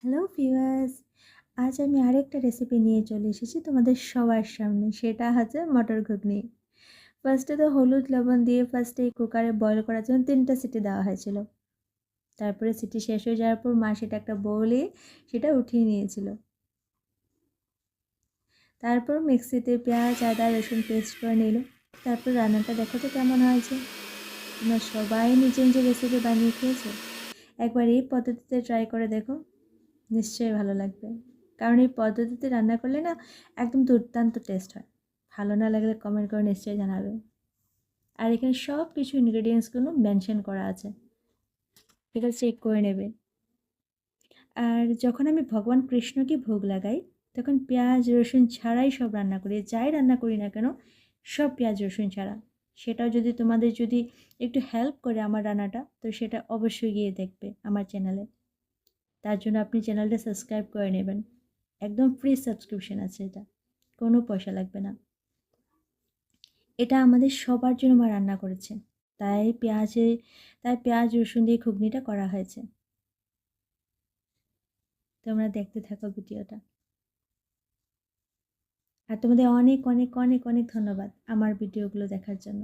Hello viewers, আজ আমি আরেকটা রেসিপি নিয়ে চলে এসেছি তোমাদের সবার সামনে। সেটা হচ্ছে মটর ঘুগনি। ফার্স্টে তো হলুদ লবণ দিয়ে ফার্স্টে কুকারে বয়েল করার জন্য 3টা সিটি দেওয়া হয়েছিল। তারপরে সিটি শেষ হয়ে যাওয়ার পর মা সেটা একটা বউলে সেটা উঠিয়ে নিয়েছিল। তারপর মিক্সিতে পেঁয়াজ আদা রসুন পেস্ট করে নিল। তারপর রান্নাটা দেখো তো কেমন হয়েছে। তোমরা সবাই নিজের নিজের রেসিপি বানিয়ে খেয়েছো, একবার এই পদ্ধতিতে ট্রাই করে দেখো, নিশ্চয়ই ভালো লাগবে। কারণ এই পদ্ধতিতে রান্না করলে না একদম দুর্দান্ত টেস্ট হয়। ভালো না লাগলে কমেন্ট করে নিশ্চয়ই জানাবে। আর এখানে সব কিছু ইনগ্রেডিয়েন্টসগুলো মেনশন করা আছে, এটা চেক করে নেবে। আর যখন আমি ভগবান কৃষ্ণকে ভোগ লাগাই তখন পেঁয়াজ রসুন ছাড়াই সব রান্না করি, যাই রান্না করি না কেন সব পেঁয়াজ রসুন ছাড়া। সেটাও যদি তোমাদের যদি একটু হেল্প করে আমার রান্নাটা, তো সেটা অবশ্যই গিয়ে দেখবে আমার চ্যানেলে। তার জন্য আপনি চ্যানেলটা সাবস্ক্রাইব করে নেবেন। একদম ফ্রি সাবস্ক্রিপশন আছে, এটা কোনো পয়সা লাগবে না। এটা আমাদের সবার জন্য মা রান্না করেছে, তাই পেঁয়াজ রসুন দিয়ে ঘুগনিটা করা হয়েছে। তোমরা দেখতে থাকো ভিডিওটা। আর তোমাদের অনেক অনেক অনেক অনেক ধন্যবাদ আমার ভিডিওগুলো দেখার জন্য।